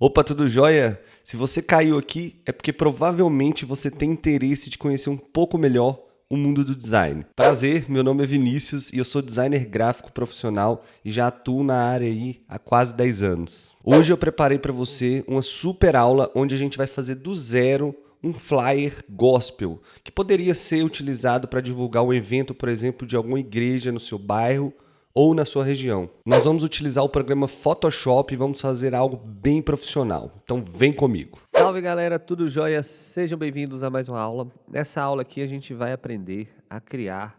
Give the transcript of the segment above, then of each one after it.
Opa, tudo jóia? Se você caiu aqui, é porque provavelmente você tem interesse de conhecer um pouco melhor o mundo do design. Prazer, meu nome é Vinícius e eu sou designer gráfico profissional e já atuo na área aí há quase 10 anos. Hoje eu preparei para você uma super aula onde a gente vai fazer do zero um flyer gospel, que poderia ser utilizado para divulgar um evento, por exemplo, de alguma igreja no seu bairro ou na sua região. Nós vamos utilizar o programa Photoshop e vamos fazer algo bem profissional. Então vem comigo. Salve galera, tudo jóia? Sejam bem-vindos a mais uma aula. Nessa aula aqui a gente vai aprender a criar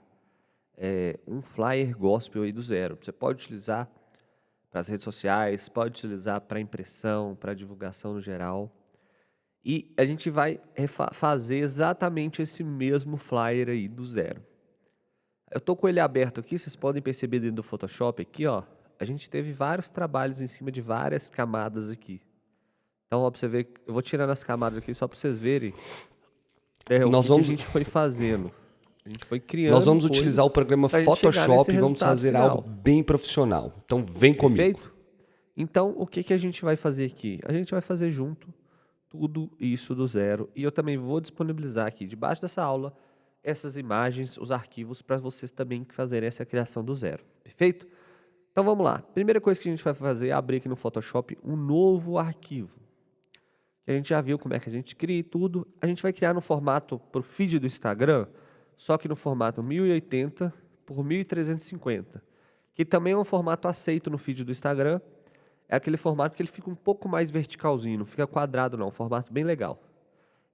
um flyer gospel aí do zero. Você pode utilizar para as redes sociais, pode utilizar para impressão, para divulgação no geral. E a gente vai fazer exatamente esse mesmo flyer aí do zero. Eu tô com ele aberto aqui, vocês podem perceber dentro do Photoshop aqui, ó. A gente teve vários trabalhos em cima de várias camadas aqui. Então, ó, pra você ver, eu vou tirando as camadas aqui só para vocês verem o Nós que a vamos, gente foi fazendo. A gente foi nós criando vamos utilizar coisas o programa para a gente chegar nesse Photoshop e vamos resultado fazer algo final. bem profissional. Então vem comigo. Perfeito? Então, o que a gente vai fazer aqui? A gente vai fazer junto tudo isso do zero. E eu também vou disponibilizar aqui, debaixo dessa aula, essas imagens, os arquivos, para vocês também fazerem essa criação do zero. Perfeito? Então, vamos lá. Primeira coisa que a gente vai fazer é abrir aqui no Photoshop um novo arquivo. Que a gente já viu como é que a gente cria e tudo. A gente vai criar no formato para o feed do Instagram, só que no formato 1080 por 1350, que também é um formato aceito no feed do Instagram. É aquele formato que ele fica um pouco mais verticalzinho, não fica quadrado não, um formato bem legal.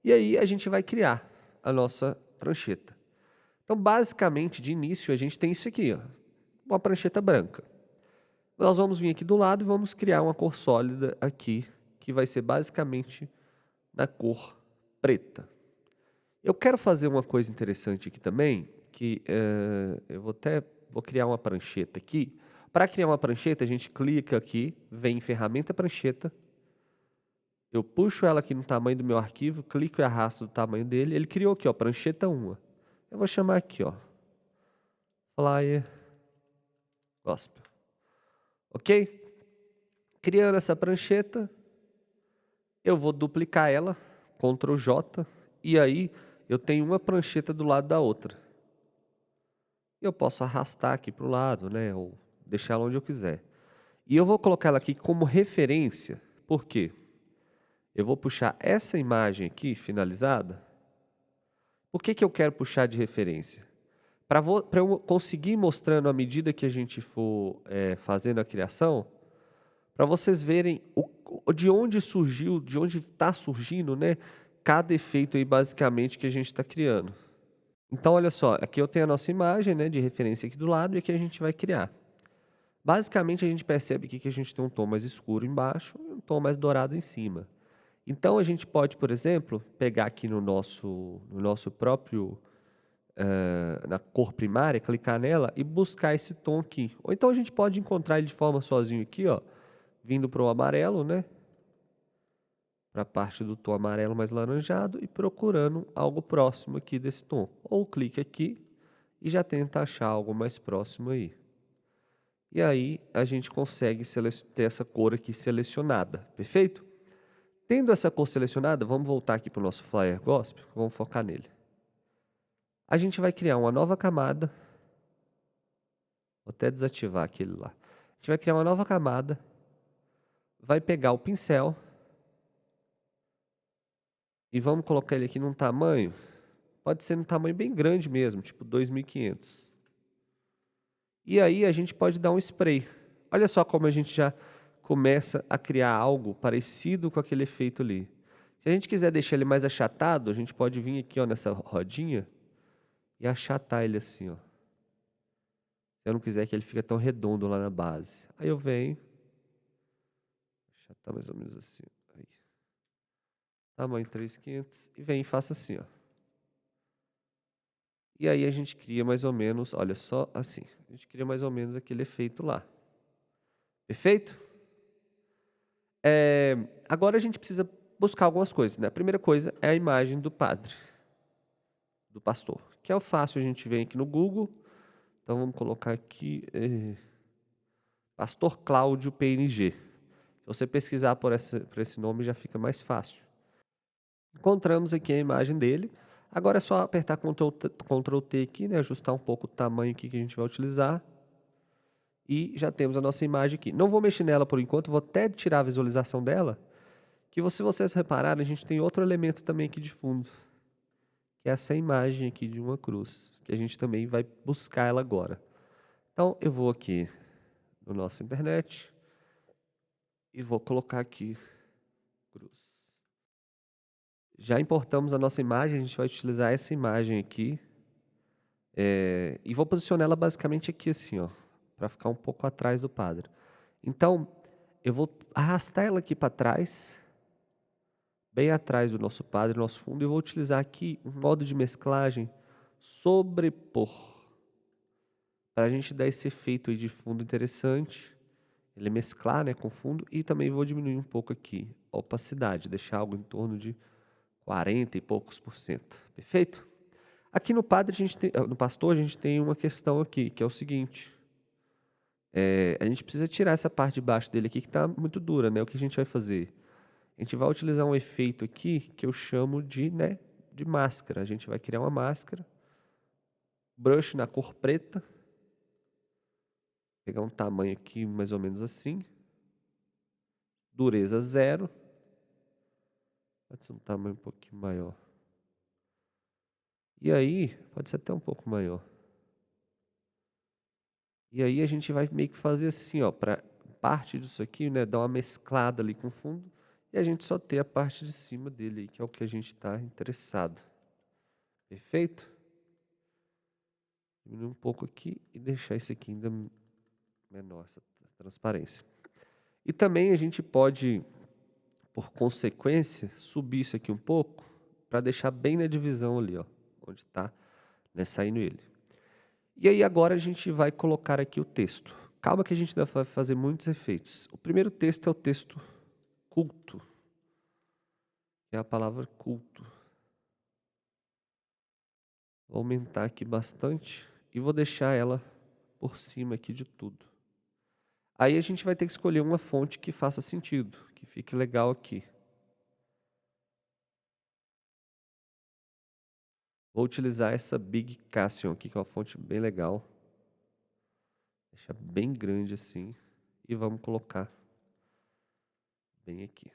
E aí a gente vai criar a nossa prancheta. Então, basicamente, de início, a gente tem isso aqui, ó, uma prancheta branca. Nós vamos vir aqui do lado e vamos criar uma cor sólida aqui, que vai ser basicamente na cor preta. Eu quero fazer uma coisa interessante aqui também, que eu vou criar uma prancheta aqui. Para criar uma prancheta, a gente clica aqui, vem em ferramenta prancheta, eu puxo ela aqui no tamanho do meu arquivo, clico e arrasto do tamanho dele, ele criou aqui, ó, prancheta 1. Eu vou chamar aqui, ó, flyer gospel. Ok? Criando essa prancheta, eu vou duplicar ela, Ctrl J, e aí eu tenho uma prancheta do lado da outra. Eu posso arrastar aqui para o lado, né, ou deixar ela onde eu quiser. E eu vou colocar ela aqui como referência, por quê? Eu vou puxar essa imagem aqui, finalizada. Por que eu quero puxar de referência? Para eu conseguir mostrando à medida que a gente for fazendo a criação, para vocês verem de onde surgiu, de onde está surgindo, né, cada efeito aí basicamente que a gente está criando. Então, olha só, aqui eu tenho a nossa imagem, né, de referência aqui do lado e aqui a gente vai criar. Basicamente, a gente percebe aqui que a gente tem um tom mais escuro embaixo e um tom mais dourado em cima. Então, a gente pode, por exemplo, pegar aqui no nosso próprio, na cor primária, clicar nela e buscar esse tom aqui. Ou então a gente pode encontrar ele de forma sozinho aqui, ó, vindo para o amarelo, né? Para a parte do tom amarelo mais laranjado e procurando algo próximo aqui desse tom. Ou clique aqui e já tenta achar algo mais próximo aí. E aí a gente consegue ter essa cor aqui selecionada, perfeito? Tendo essa cor selecionada, vamos voltar aqui para o nosso flyer gospel, vamos focar nele. A gente vai criar uma nova camada. Vou até desativar aquele lá. A gente vai criar uma nova camada. Vai pegar o pincel. E vamos colocar ele aqui num tamanho. Pode ser num tamanho bem grande mesmo, tipo 2500. E aí a gente pode dar um spray. Olha só como a gente já começa a criar algo parecido com aquele efeito ali. Se a gente quiser deixar ele mais achatado, a gente pode vir aqui, ó, nessa rodinha e achatar ele assim, ó. Se eu não quiser que ele fique tão redondo lá na base. Aí eu venho, achatar mais ou menos assim. Aí. Tamanho 3500 e venho e faço assim, ó. E aí a gente cria mais ou menos, olha só, assim. A gente cria mais ou menos aquele efeito lá. Perfeito? Agora a gente precisa buscar algumas coisas, né? A primeira coisa é a imagem do padre, do pastor, que é o fácil, a gente vem aqui no Google. Então vamos colocar aqui Pastor Cláudio PNG. Se você pesquisar por esse nome já fica mais fácil. Encontramos aqui a imagem dele. Agora é só apertar Ctrl T aqui, né? Ajustar um pouco o tamanho aqui que a gente vai utilizar. E já temos a nossa imagem aqui. Não vou mexer nela por enquanto, vou até tirar a visualização dela. Que se vocês repararem, a gente tem outro elemento também aqui de fundo. Que é essa imagem aqui de uma cruz. Que a gente também vai buscar ela agora. Então eu vou aqui no nosso internet. E vou colocar aqui cruz. Já importamos a nossa imagem, a gente vai utilizar essa imagem aqui. E vou posicionar ela basicamente aqui assim, ó. Para ficar um pouco atrás do padre. Então, eu vou arrastar ela aqui para trás. Bem atrás do nosso padre, do nosso fundo. E vou utilizar aqui um modo de mesclagem sobrepor. Para a gente dar esse efeito aí de fundo interessante. Ele mesclar, né, com o fundo. E também vou diminuir um pouco aqui a opacidade. Deixar algo em torno de 40 e poucos %. Perfeito? Aqui no padre, no pastor, a gente tem uma questão aqui, que é o seguinte. A gente precisa tirar essa parte de baixo dele aqui, que está muito dura, né? O que a gente vai fazer? A gente vai utilizar um efeito aqui, que eu chamo de máscara. A gente vai criar uma máscara. Brush na cor preta. Pegar um tamanho aqui, mais ou menos assim. Dureza 0. Pode ser um tamanho um pouquinho maior. E aí, pode ser até um pouco maior. E aí a gente vai meio que fazer assim, ó, para parte disso aqui, né, dar uma mesclada ali com o fundo, e a gente só ter a parte de cima dele, que é o que a gente está interessado. Perfeito? Diminuir um pouco aqui e deixar isso aqui ainda menor, essa transparência. E também a gente pode, por consequência, subir isso aqui um pouco, para deixar bem na divisão ali, ó, onde está, né, saindo ele. E aí agora a gente vai colocar aqui o texto. Calma que a gente vai fazer muitos efeitos. O primeiro texto é o texto culto. É a palavra culto. Vou aumentar aqui bastante e vou deixar ela por cima aqui de tudo. Aí a gente vai ter que escolher uma fonte que faça sentido, que fique legal aqui. Vou utilizar essa Big Cassion aqui, que é uma fonte bem legal. Deixa bem grande assim. E vamos colocar bem aqui,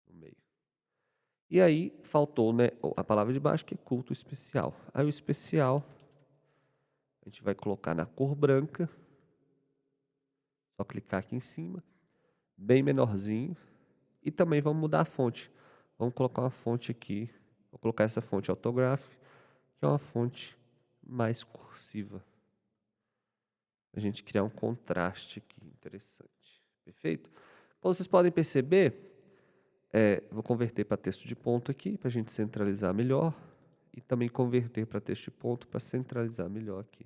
no meio. E aí faltou, né, a palavra de baixo, que é culto especial. Aí o especial, a gente vai colocar na cor branca. Só clicar aqui em cima. Bem menorzinho. E também vamos mudar a fonte. Vamos colocar uma fonte aqui. Vou colocar essa fonte ortográfica, que é uma fonte mais cursiva. A gente criar um contraste aqui interessante. Perfeito? Como vocês podem perceber, vou converter para texto de ponto aqui, para a gente centralizar melhor. E também converter para texto de ponto para centralizar melhor aqui.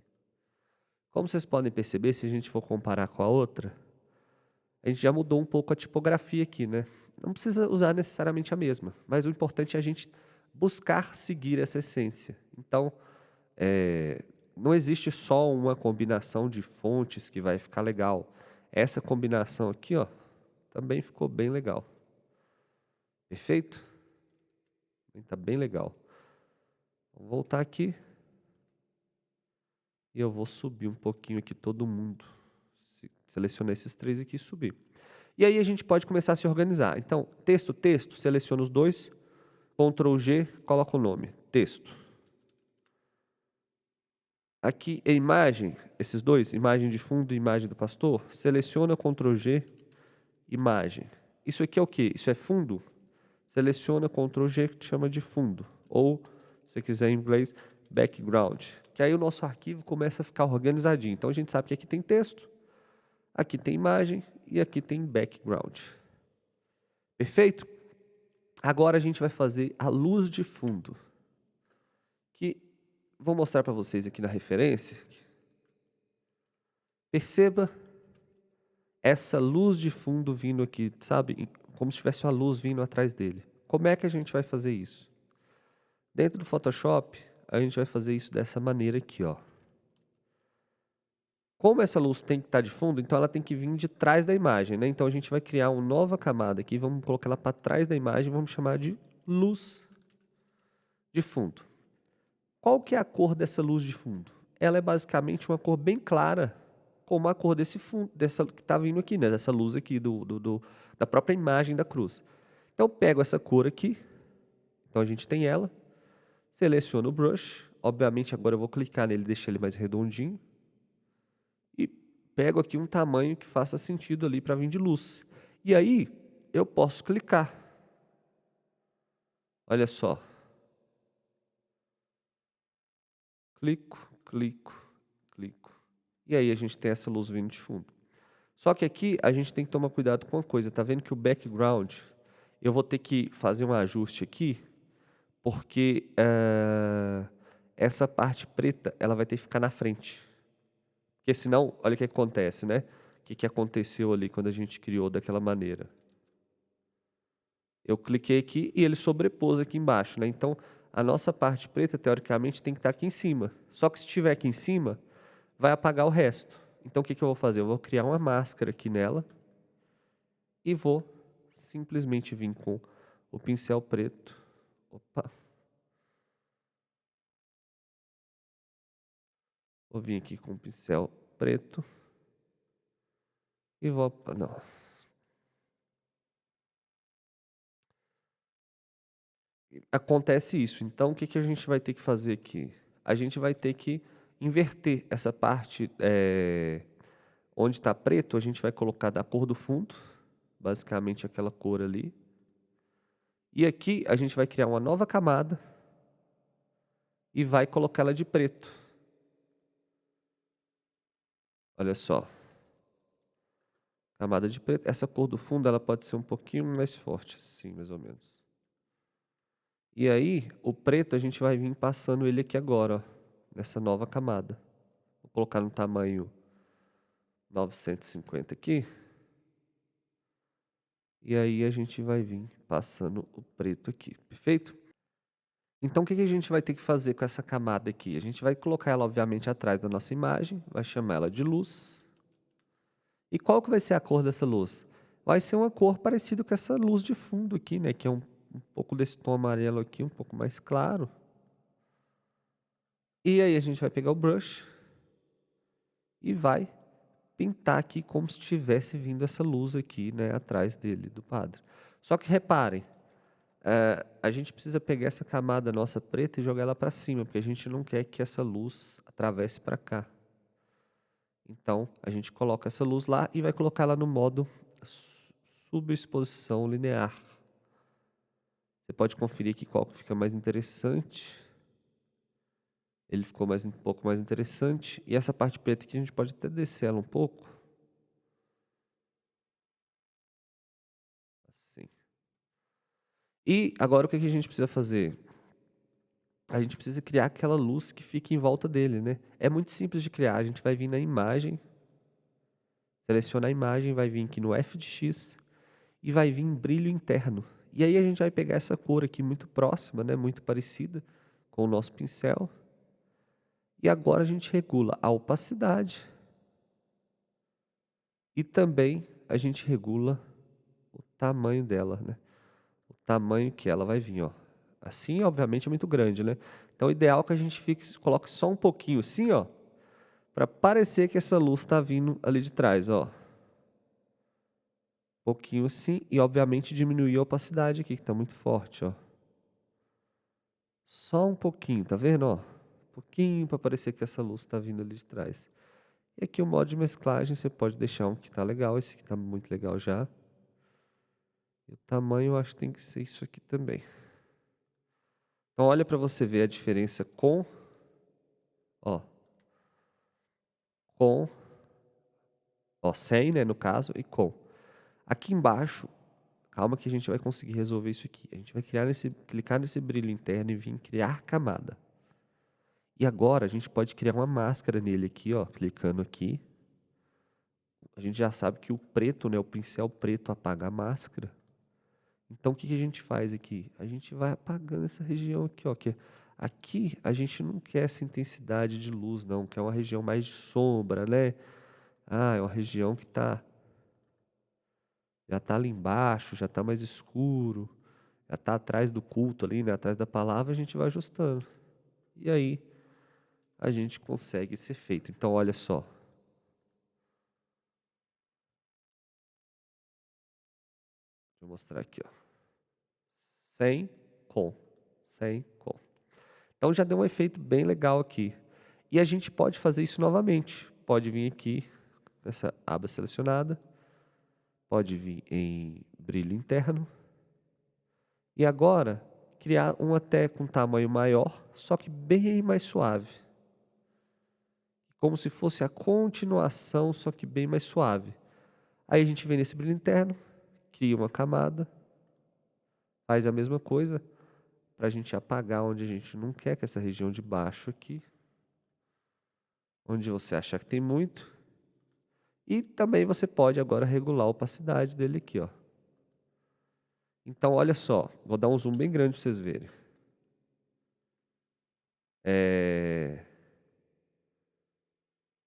Como vocês podem perceber, se a gente for comparar com a outra, a gente já mudou um pouco a tipografia aqui, né? Não precisa usar necessariamente a mesma, mas o importante é a gente buscar seguir essa essência. Então, não existe só uma combinação de fontes que vai ficar legal. Essa combinação aqui, ó, também ficou bem legal. Perfeito? Está bem legal. Vou voltar aqui. E eu vou subir um pouquinho aqui todo mundo. Selecionar esses 3 aqui e subir. E aí a gente pode começar a se organizar. Então, texto, seleciona os 2. Ctrl G, coloca o nome. Texto. Aqui a imagem, esses 2, imagem de fundo e imagem do pastor, seleciona Ctrl G, imagem. Isso aqui é o quê? Isso é fundo? Seleciona Ctrl G, que chama de fundo. Ou, se você quiser em inglês, background. Que aí o nosso arquivo começa a ficar organizadinho. Então a gente sabe que aqui tem texto, aqui tem imagem e aqui tem background. Perfeito? Agora a gente vai fazer a luz de fundo. Que vou mostrar para vocês aqui na referência. Perceba essa luz de fundo vindo aqui, sabe? Como se tivesse uma luz vindo atrás dele. Como é que a gente vai fazer isso? Dentro do Photoshop, a gente vai fazer isso dessa maneira aqui, ó. Como essa luz tem que estar de fundo, então ela tem que vir de trás da imagem, né? Então a gente vai criar uma nova camada aqui, vamos colocar ela para trás da imagem, vamos chamar de luz de fundo. Qual que é a cor dessa luz de fundo? Ela é basicamente uma cor bem clara, como a cor desse fundo, dessa que está vindo aqui, né? Dessa luz aqui da própria imagem da cruz. Então eu pego essa cor aqui, então a gente tem ela, seleciono o brush, obviamente agora eu vou clicar nele e deixar ele mais redondinho, e pego aqui um tamanho que faça sentido ali para vir de luz. E aí eu posso clicar. Olha só. Clico, clico, clico. E aí a gente tem essa luz vindo de fundo. Só que aqui a gente tem que tomar cuidado com uma coisa. Tá vendo que o background, eu vou ter que fazer um ajuste aqui, porque essa parte preta, ela vai ter que ficar na frente. Porque senão, olha o que acontece, né? O que aconteceu ali quando a gente criou daquela maneira? Eu cliquei aqui e ele sobrepôs aqui embaixo, né? Então, a nossa parte preta, teoricamente, tem que estar aqui em cima. Só que se estiver aqui em cima, vai apagar o resto. Então, o que eu vou fazer? Eu vou criar uma máscara aqui nela e vou simplesmente vir com o pincel preto. Opa! Vou vir aqui com o pincel preto e vou... Não. Acontece isso. Então, o que a gente vai ter que fazer aqui? A gente vai ter que inverter essa parte onde está preto, a gente vai colocar da cor do fundo, basicamente aquela cor ali. E aqui a gente vai criar uma nova camada e vai colocá-la de preto. Olha só. Camada de preto. Essa cor do fundo ela pode ser um pouquinho mais forte, assim, mais ou menos. E aí, o preto a gente vai vir passando ele aqui agora, ó, nessa nova camada. Vou colocar no tamanho 950 aqui. E aí a gente vai vir passando o preto aqui, perfeito? Então o que a gente vai ter que fazer com essa camada aqui? A gente vai colocar ela obviamente atrás da nossa imagem, vai chamar ela de luz. E qual que vai ser a cor dessa luz? Vai ser uma cor parecida com essa luz de fundo aqui, né? Que é um pouco desse tom amarelo aqui, um pouco mais claro. E aí a gente vai pegar o brush e vai pintar aqui como se estivesse vindo essa luz aqui, né, atrás dele, do padre. Só que reparem, a gente precisa pegar essa camada nossa preta e jogar ela para cima, porque a gente não quer que essa luz atravesse para cá. Então, a gente coloca essa luz lá e vai colocar ela no modo subexposição linear. Você pode conferir aqui qual fica mais interessante. Ele ficou um pouco mais interessante. E essa parte preta aqui a gente pode até descer ela um pouco. Assim. E agora o que a gente precisa fazer? A gente precisa criar aquela luz que fica em volta dele, né? É muito simples de criar. A gente vai vir na imagem, seleciona a imagem, vai vir aqui no F de X e vai vir em brilho interno. E aí a gente vai pegar essa cor aqui muito próxima, né? Muito parecida com o nosso pincel. E agora a gente regula a opacidade e também a gente regula o tamanho dela, né? O tamanho que ela vai vir, ó. Assim, obviamente, é muito grande, né? Então, o ideal é que a gente coloque só um pouquinho assim, ó, para parecer que essa luz está vindo ali de trás, ó. Um pouquinho assim e, obviamente, diminuir a opacidade aqui, que está muito forte, ó. Só um pouquinho, tá vendo, ó? Um pouquinho para parecer que essa luz está vindo ali de trás. E aqui o modo de mesclagem, você pode deixar um que tá legal, esse aqui tá muito legal já. E o tamanho eu acho que tem que ser isso aqui também. Então olha para você ver a diferença com, ó, 100, né, no caso, e com. Aqui embaixo, calma que a gente vai conseguir resolver isso aqui. A gente vai clicar nesse brilho interno e vir criar camada. E agora a gente pode criar uma máscara nele aqui, ó, clicando aqui. A gente já sabe que o preto, né, o pincel preto apaga a máscara. Então o que a gente faz aqui? A gente vai apagando essa região aqui, ó, que Aqui a gente não quer essa intensidade de luz, não, que é uma região mais de sombra, né? Ah, é uma região que já está ali embaixo, já está mais escuro, já está atrás do culto ali, né? Atrás da palavra, a gente vai ajustando. E aí a gente consegue esse efeito. Então, olha só. Deixa eu mostrar aqui, ó. Sem, com. Sem, com. Então já deu um efeito bem legal aqui. E a gente pode fazer isso novamente. Pode vir aqui, nessa aba selecionada. Pode vir em brilho interno. E agora, criar um até com tamanho maior, só que bem mais suave. Como se fosse a continuação, só que bem mais suave. Aí a gente vem nesse brilho interno, cria uma camada, faz a mesma coisa para a gente apagar onde a gente não quer, que é essa região de baixo aqui. Onde você achar que tem muito. E também você pode agora regular a opacidade dele aqui, ó. Então, olha só, vou dar um zoom bem grande para vocês verem.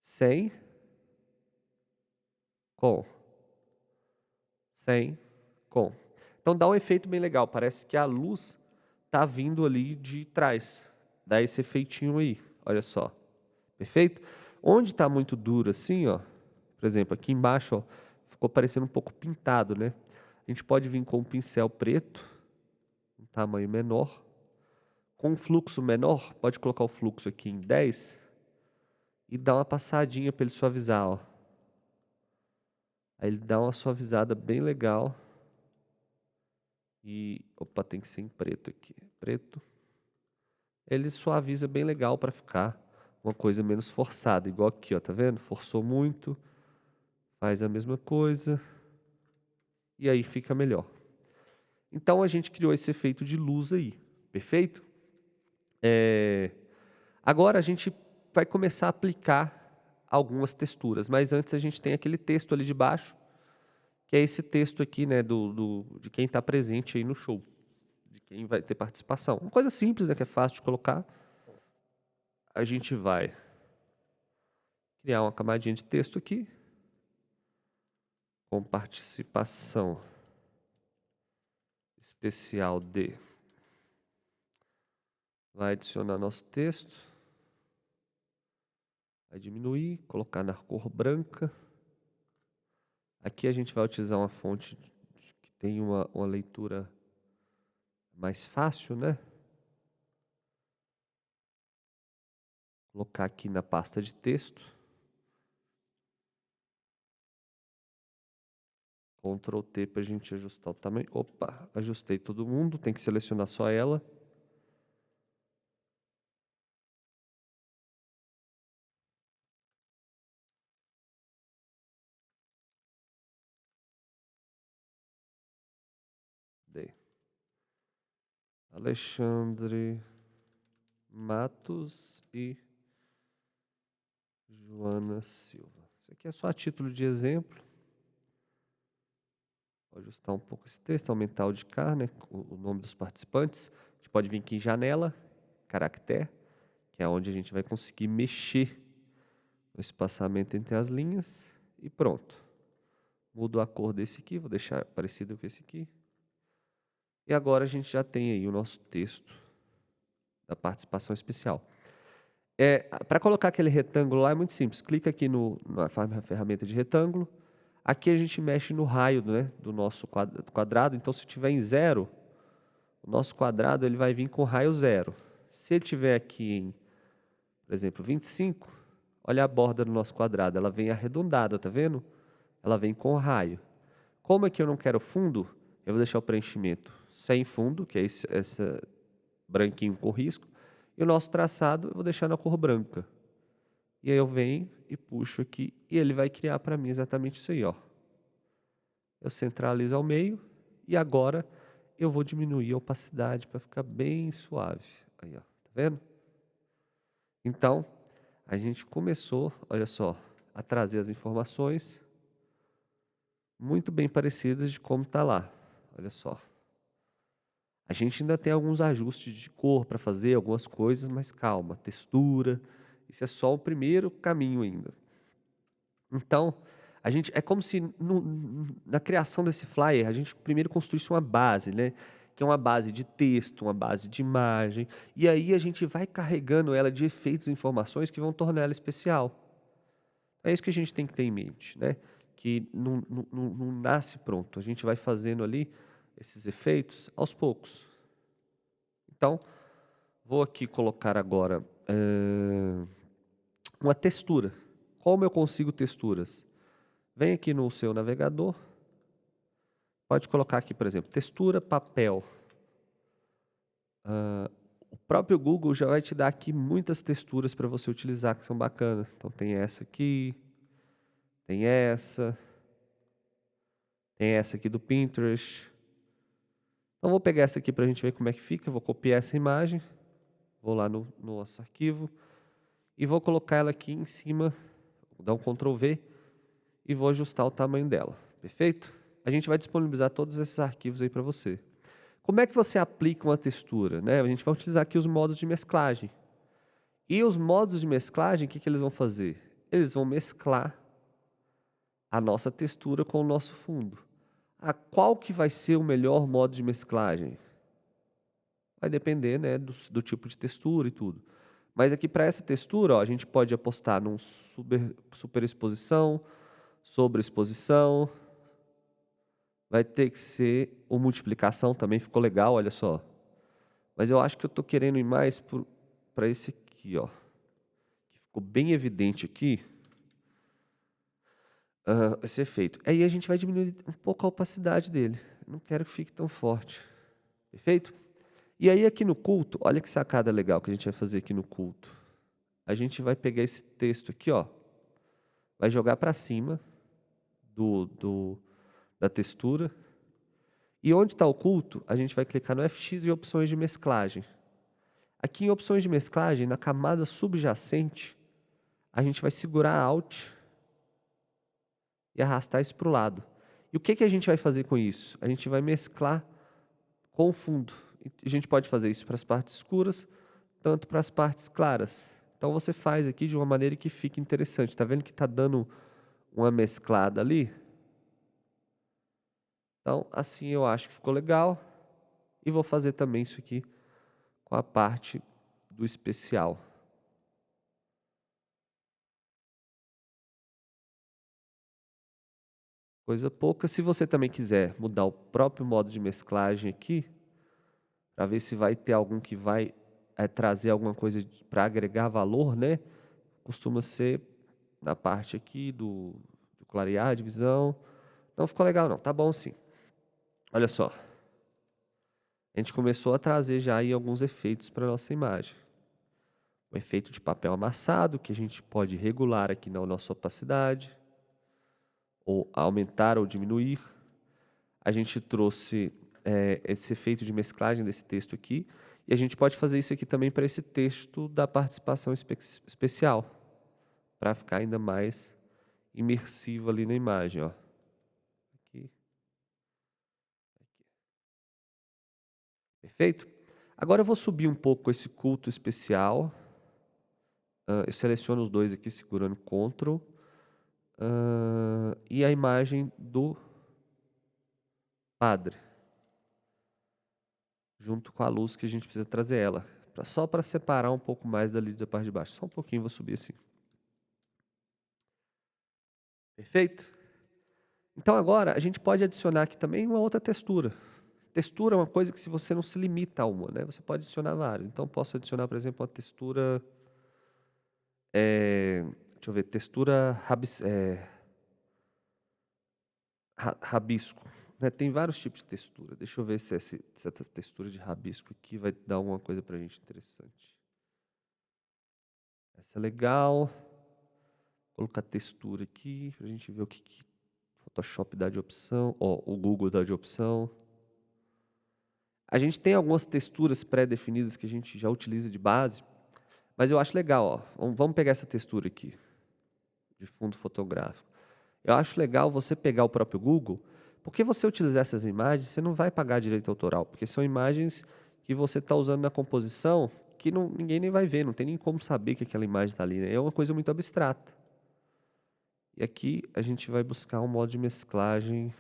Sem, com. Sem, com. Então dá um efeito bem legal, parece que a luz tá vindo ali de trás. Dá esse efeitinho aí, olha só. Perfeito? Onde está muito duro assim, ó, por exemplo, aqui embaixo, ó, ficou parecendo um pouco pintado, né? A gente pode vir com um pincel preto, um tamanho menor. Com um fluxo menor, pode colocar o fluxo aqui em 10 e dar uma passadinha para ele suavizar, ó. Aí ele dá uma suavizada bem legal. E, opa, tem que ser em preto aqui. Preto. Ele suaviza bem legal para ficar uma coisa menos forçada. Igual aqui, ó, tá vendo? Forçou muito. Faz a mesma coisa. E aí fica melhor. Então a gente criou esse efeito de luz aí. Perfeito? Agora a gente vai começar a aplicar algumas texturas. Mas antes a gente tem aquele texto ali de baixo, que é esse texto aqui, né, de quem está presente aí no show, de quem vai ter participação. Uma coisa simples, né, que é fácil de colocar. A gente vai criar uma camadinha de texto aqui, com participação especial de. Vai adicionar nosso texto, vai diminuir, colocar na cor branca. Aqui a gente vai utilizar uma fonte que tem uma leitura mais fácil, né? Colocar aqui na pasta de texto. Ctrl T para a gente ajustar o tamanho. Opa, ajustei todo mundo, tem que selecionar só ela. Dei. Alexandre Matos e Joana Silva. Isso aqui é só a título de exemplo. Vou ajustar um pouco esse texto, aumentar o de cá, né? O nome dos participantes. A gente pode vir aqui em janela, caractere, que é onde a gente vai conseguir mexer no espaçamento entre as linhas. E pronto. Mudo a cor desse aqui, vou deixar parecido com esse aqui. E agora a gente já tem aí o nosso texto da participação especial. Para colocar aquele retângulo lá é muito simples. Clica aqui na ferramenta de retângulo. Aqui a gente mexe no raio, né, do nosso quadrado. Então, se tiver em 0, o nosso quadrado ele vai vir com raio 0. Se ele tiver aqui em, por exemplo, 25, olha a borda do nosso quadrado. Ela vem arredondada, tá vendo? Ela vem com raio. Como aqui eu não quero fundo, eu vou deixar o preenchimento sem fundo, que é esse branquinho com risco. E o nosso traçado eu vou deixar na cor branca. E aí eu venho e puxo aqui e ele vai criar para mim exatamente isso aí, ó. Eu centralizo ao meio e agora eu vou diminuir a opacidade para ficar bem suave. Aí, ó, tá vendo? Então, a gente começou, olha só, a trazer as informações muito bem parecidas de como está lá. Olha só. A gente ainda tem alguns ajustes de cor para fazer, algumas coisas, mas calma, textura, isso é só o primeiro caminho ainda. Então, a gente é como se na criação desse flyer a gente primeiro construísse uma base, né? Que é uma base de texto, uma base de imagem, e aí a gente vai carregando ela de efeitos e informações que vão tornar ela especial. É isso que a gente tem que ter em mente, né? Que não nasce pronto, a gente vai fazendo ali esses efeitos aos poucos. Então, vou aqui colocar agora uma textura. Como eu consigo texturas? Vem aqui no seu navegador, pode colocar aqui, por exemplo, textura papel. O próprio Google já vai te dar aqui muitas texturas para você utilizar que são bacanas. Então tem essa aqui, tem essa aqui do Pinterest. Então vou pegar essa aqui para a gente ver como é que fica. Vou copiar essa imagem, vou lá no nosso arquivo e vou colocar ela aqui em cima, vou dar um Ctrl V e vou ajustar o tamanho dela. Perfeito? A gente vai disponibilizar todos esses arquivos aí para você. Como é que você aplica uma textura, né? A gente vai utilizar aqui os modos de mesclagem. E os modos de mesclagem, o que eles vão fazer? Eles vão mesclar a nossa textura com o nosso fundo. Qual que vai ser o melhor modo de mesclagem? Vai depender, né, do tipo de textura e tudo. Mas aqui para essa textura, ó, a gente pode apostar num superexposição, sobreexposição. Vai ter que ser o multiplicação, também ficou legal, olha só. Mas eu acho que eu estou querendo ir mais para esse aqui, ó. Que ficou bem evidente aqui. Esse efeito. Aí a gente vai diminuir um pouco a opacidade dele. Não quero que fique tão forte. Perfeito? E aí aqui no culto, olha que sacada legal que a gente vai fazer aqui no culto. A gente vai pegar esse texto aqui, ó. Vai jogar para cima da textura. E onde está o culto, a gente vai clicar no FX e opções de mesclagem. Aqui em opções de mesclagem, na camada subjacente, a gente vai segurar Alt e arrastar isso para o lado. E o que a gente vai fazer com isso? A gente vai mesclar com o fundo. A gente pode fazer isso para as partes escuras, tanto para as partes claras. Então você faz aqui de uma maneira que fique interessante. Está vendo que está dando uma mesclada ali? Então, assim eu acho que ficou legal. E vou fazer também isso aqui com a parte do especial. Coisa pouca. Se você também quiser mudar o próprio modo de mesclagem aqui, para ver se vai ter algum que vai trazer alguma coisa para agregar valor, né? Costuma ser na parte aqui do clarear, divisão. Não ficou legal não, tá bom sim. Olha só. A gente começou a trazer já aí alguns efeitos para a nossa imagem. O efeito de papel amassado, que a gente pode regular aqui na nossa opacidade, ou aumentar ou diminuir. A gente trouxe esse efeito de mesclagem desse texto aqui, e a gente pode fazer isso aqui também para esse texto da participação especial, para ficar ainda mais imersivo ali na imagem, ó. Aqui. Perfeito? Agora eu vou subir um pouco esse culto especial. Eu seleciono os dois aqui segurando Ctrl. E a imagem do padre. Junto com a luz que a gente precisa trazer ela. Só para separar um pouco mais dali da parte de baixo. Só um pouquinho, vou subir assim. Perfeito? Então agora a gente pode adicionar aqui também uma outra textura. Textura é uma coisa que se você não se limita a uma, né? Você pode adicionar várias. Então posso adicionar, por exemplo, uma textura... deixa eu ver, textura rabisco. Né? Tem vários tipos de textura. Deixa eu ver se essa textura de rabisco aqui vai dar alguma coisa pra gente interessante. Essa é legal. Vou colocar textura aqui pra gente ver o que Photoshop dá de opção. Ó, o Google dá de opção. A gente tem algumas texturas pré-definidas que a gente já utiliza de base, mas eu acho legal, ó. Vamos pegar essa textura aqui, de fundo fotográfico. Eu acho legal você pegar o próprio Google, Porque você utilizar essas imagens, você não vai pagar direito autoral, porque são imagens que você está usando na composição que ninguém nem vai ver, não tem nem como saber que aquela imagem está ali, né? É uma coisa muito abstrata. E aqui a gente vai buscar um modo de mesclagem.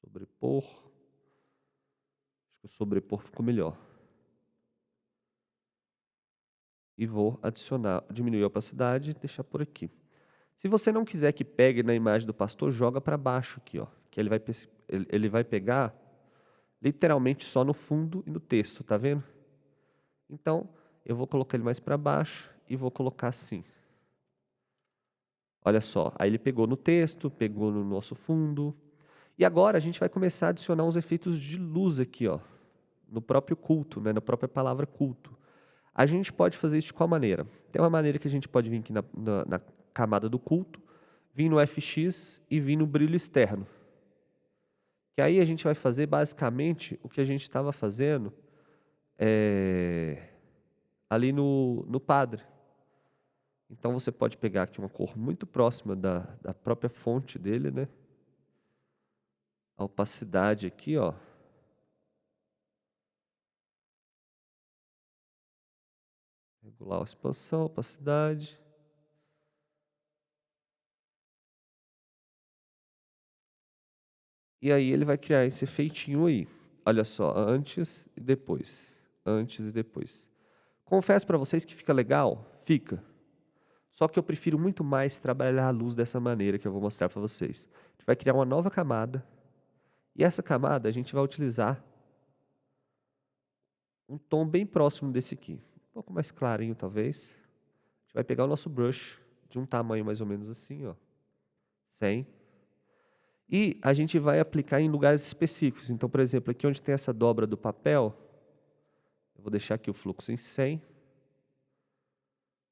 Sobrepor. Acho que o sobrepor ficou melhor. E vou adicionar, diminuir a opacidade e deixar por aqui. Se você não quiser que pegue na imagem do pastor, joga para baixo aqui, ó. Que ele vai pegar literalmente só no fundo e no texto, tá vendo? Então, eu vou colocar ele mais para baixo e vou colocar assim. Olha só, aí ele pegou no texto, pegou no nosso fundo. E agora a gente vai começar a adicionar uns efeitos de luz aqui, ó, no próprio culto, né, na própria palavra culto. A gente pode fazer isso de qual maneira? Tem uma maneira que a gente pode vir aqui na camada do culto, vir no FX e vir no brilho externo. Que aí a gente vai fazer basicamente o que a gente estava fazendo ali no padre. Então você pode pegar aqui uma cor muito próxima da própria fonte dele, né? A opacidade aqui, ó. Regular a expansão, opacidade. E aí ele vai criar esse efeitinho aí. Olha só, antes e depois. Antes e depois. Confesso para vocês que fica legal? Fica. Só que eu prefiro muito mais trabalhar a luz dessa maneira que eu vou mostrar para vocês. A gente vai criar uma nova camada. E essa camada a gente vai utilizar um tom bem próximo desse aqui. Um pouco mais clarinho, talvez. A gente vai pegar o nosso brush de um tamanho mais ou menos assim, ó. 100. E a gente vai aplicar em lugares específicos. Então, por exemplo, aqui onde tem essa dobra do papel, eu vou deixar aqui o fluxo em 100.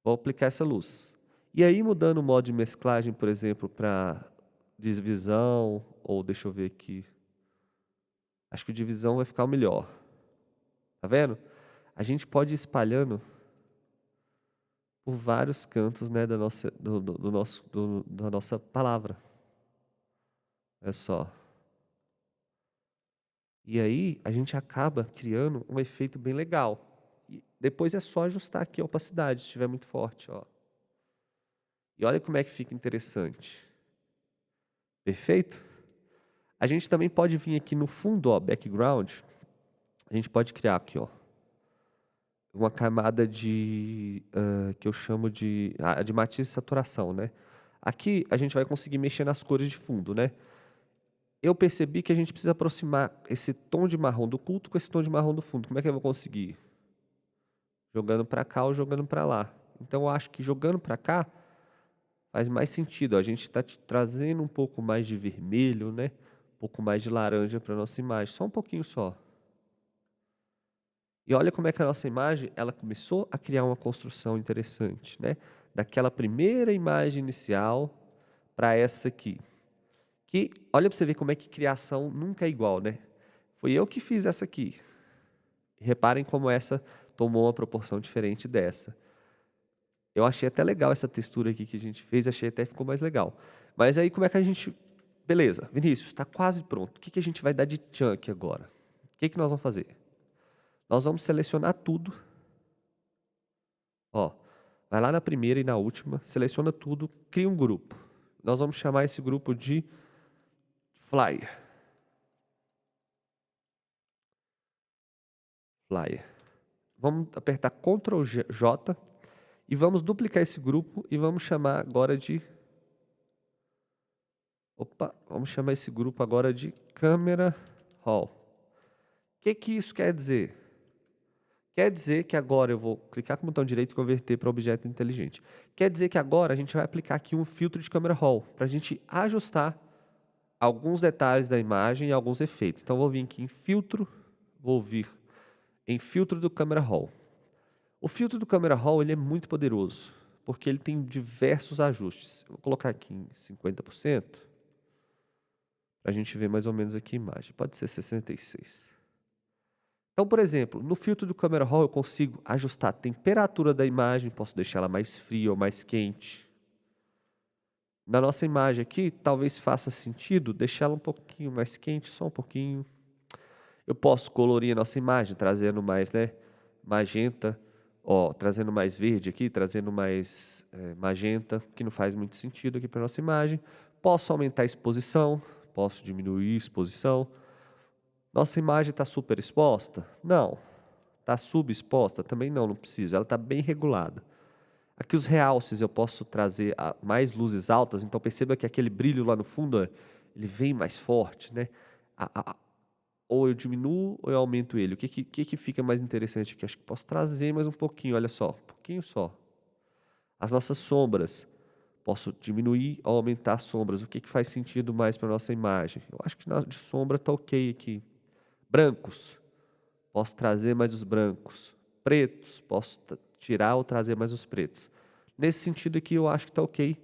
Vou aplicar essa luz. E aí, mudando o modo de mesclagem, por exemplo, para divisão, ou deixa eu ver aqui. Acho que o divisão vai ficar o melhor. Tá vendo? A gente pode ir espalhando por vários cantos, né, da nossa palavra. Olha só. E aí a gente acaba criando um efeito bem legal. E depois é só ajustar aqui a opacidade, se estiver muito forte, ó. E olha como é que fica interessante. Perfeito? A gente também pode vir aqui no fundo, ó, background. A gente pode criar aqui, ó, uma camada que eu chamo de matiz e saturação, né? Aqui a gente vai conseguir mexer nas cores de fundo, né? Eu percebi que a gente precisa aproximar esse tom de marrom do culto com esse tom de marrom do fundo. Como é que eu vou conseguir? Jogando para cá ou jogando para lá. Então eu acho que jogando para cá faz mais sentido. A gente está trazendo um pouco mais de vermelho, né? Um pouco mais de laranja para a nossa imagem. Só um pouquinho só. E olha como é que a nossa imagem ela começou a criar uma construção interessante, né? Daquela primeira imagem inicial para essa aqui. Que, olha para você ver como é que criação nunca é igual, né? Foi eu que fiz essa aqui. Reparem como essa tomou uma proporção diferente dessa. Eu achei até legal essa textura aqui que a gente fez, achei até que ficou mais legal. Mas aí como é que a gente... Beleza, Vinícius, está quase pronto. O que a gente vai dar de chunk agora? O que nós vamos fazer? Nós vamos selecionar tudo. Ó, vai lá na primeira e na última, seleciona tudo, cria um grupo. Nós vamos chamar esse grupo de Flyer. Flyer. Vamos apertar Ctrl J e vamos duplicar esse grupo e vamos chamar agora de... vamos chamar esse grupo agora de Camera Raw. O que isso quer dizer? Quer dizer que agora eu vou clicar com o botão direito e converter para objeto inteligente. Quer dizer que agora a gente vai aplicar aqui um filtro de Camera Raw para a gente ajustar alguns detalhes da imagem e alguns efeitos. Então, vou vir aqui em filtro, vou vir em filtro do Camera Raw. O filtro do Camera Raw ele é muito poderoso, porque ele tem diversos ajustes. Eu vou colocar aqui em 50%, para a gente ver mais ou menos aqui a imagem. Pode ser 66%. Então, por exemplo, no filtro do Camera Raw eu consigo ajustar a temperatura da imagem, posso deixar ela mais fria ou mais quente. Na nossa imagem aqui, talvez faça sentido deixar ela um pouquinho mais quente, só um pouquinho. Eu posso colorir a nossa imagem, trazendo mais, né, magenta, ó, trazendo mais verde aqui, trazendo mais magenta, que não faz muito sentido aqui para nossa imagem. Posso aumentar a exposição, posso diminuir a exposição. Nossa imagem está super exposta? Não. Está subexposta? Também não, não precisa. Ela está bem regulada. Aqui os realces eu posso trazer mais luzes altas, então perceba que aquele brilho lá no fundo, ele vem mais forte, né? Ou eu diminuo ou eu aumento ele. O que fica mais interessante aqui? Acho que posso trazer mais um pouquinho, olha só, um pouquinho só. As nossas sombras, posso diminuir ou aumentar as sombras. O que faz sentido mais para a nossa imagem? Eu acho que de sombra está ok aqui. Brancos, posso trazer mais os brancos. Pretos, posso tirar ou trazer mais os pretos. Nesse sentido aqui eu acho que está ok.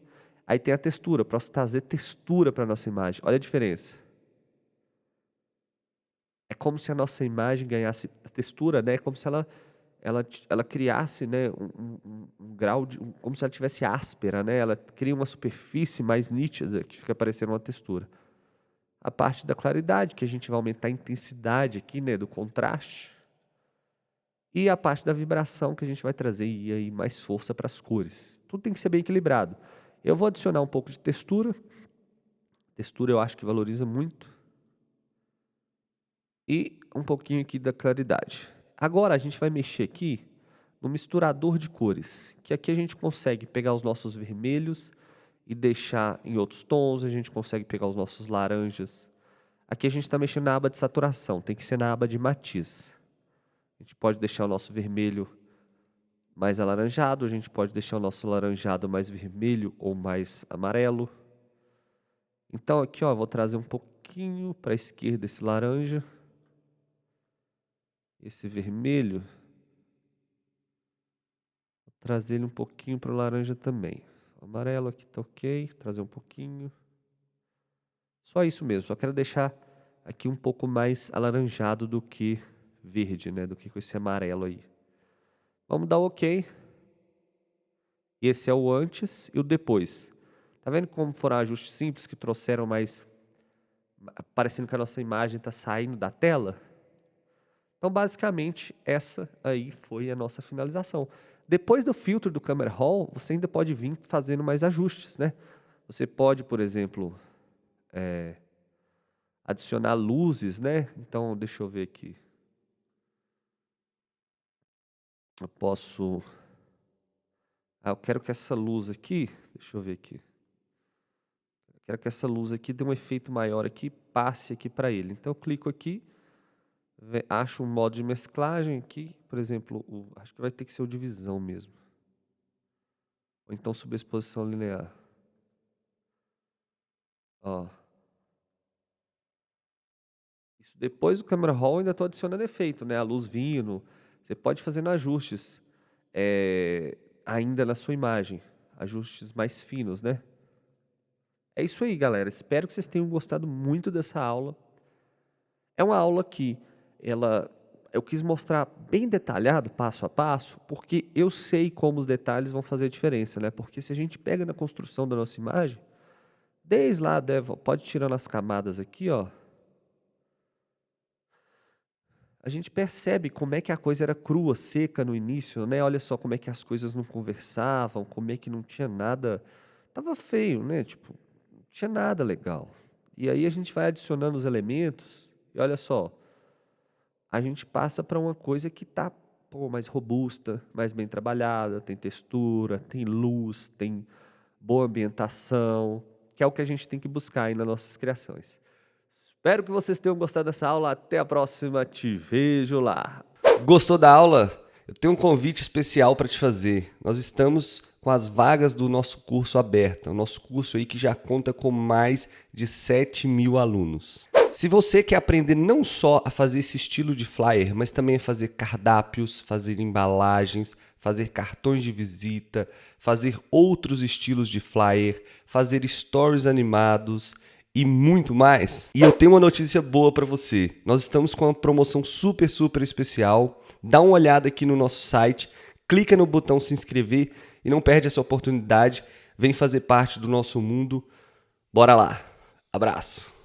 Aí tem a textura, posso trazer textura para a nossa imagem. Olha a diferença. É como se a nossa imagem ganhasse textura, né? É como se ela criasse, né, um grau de... como se ela tivesse áspera, né? Ela cria uma superfície mais nítida que fica parecendo uma textura. A parte da claridade, que a gente vai aumentar a intensidade aqui, né, do contraste. E a parte da vibração, que a gente vai trazer aí mais força para as cores. Tudo tem que ser bem equilibrado. Eu vou adicionar um pouco de textura. Textura eu acho que valoriza muito. E um pouquinho aqui da claridade. Agora a gente vai mexer aqui no misturador de cores, que aqui a gente consegue pegar os nossos vermelhos e deixar em outros tons, a gente consegue pegar os nossos laranjas. Aqui a gente está mexendo na aba de saturação, tem que ser na aba de matiz. A gente pode deixar o nosso vermelho mais alaranjado, a gente pode deixar o nosso alaranjado mais vermelho ou mais amarelo. Então aqui, ó, vou trazer um pouquinho para a esquerda esse laranja. Esse vermelho, vou trazer ele um pouquinho para o laranja também. O amarelo aqui tá ok, trazer um pouquinho. Só isso mesmo, só quero deixar aqui um pouco mais alaranjado do que verde, né? Do que com esse amarelo aí. Vamos dar ok. Esse é o antes e o depois. Tá vendo como foram ajustes simples que trouxeram mais... parecendo que a nossa imagem está saindo da tela? Então, basicamente, essa aí foi a nossa finalização. Depois do filtro do Camera Raw, você ainda pode vir fazendo mais ajustes, né? Você pode, por exemplo, adicionar luzes, né? Então, deixa eu ver aqui. Eu posso... eu quero que essa luz aqui... Deixa eu ver aqui. Eu quero que essa luz aqui dê um efeito maior aqui, passe aqui para ele. Então, eu clico aqui. Acho um modo de mesclagem aqui, por exemplo, acho que vai ter que ser o divisão mesmo. Ou então sobreexposição linear. Ó. Isso depois do Camera Raw ainda estou adicionando efeito, né? A luz vindo. Você pode fazendo ajustes ainda na sua imagem. Ajustes mais finos, né? É isso aí, galera. Espero que vocês tenham gostado muito dessa aula. É uma aula que eu quis mostrar bem detalhado, passo a passo, porque eu sei como os detalhes vão fazer a diferença, né? Porque se a gente pega na construção da nossa imagem, desde lá, pode tirar as camadas aqui, ó. A gente percebe como é que a coisa era crua, seca no início, né? Olha só como é que as coisas não conversavam, como é que não tinha nada... Tava feio, né? Tipo, não tinha nada legal. E aí a gente vai adicionando os elementos e olha só, a gente passa para uma coisa que está mais robusta, mais bem trabalhada, tem textura, tem luz, tem boa ambientação, que é o que a gente tem que buscar aí nas nossas criações. Espero que vocês tenham gostado dessa aula. Até a próxima. Te vejo lá. Gostou da aula? Eu tenho um convite especial para te fazer. Nós estamos com as vagas do nosso curso abertas. O nosso curso aí que já conta com mais de 7.000 alunos. Se você quer aprender não só a fazer esse estilo de flyer, mas também a fazer cardápios, fazer embalagens, fazer cartões de visita, fazer outros estilos de flyer, fazer stories animados e muito mais. E eu tenho uma notícia boa para você. Nós estamos com uma promoção super especial. Dá uma olhada aqui no nosso site, clica no botão se inscrever e não perde essa oportunidade. vem fazer parte do nosso mundo. Bora lá. Abraço.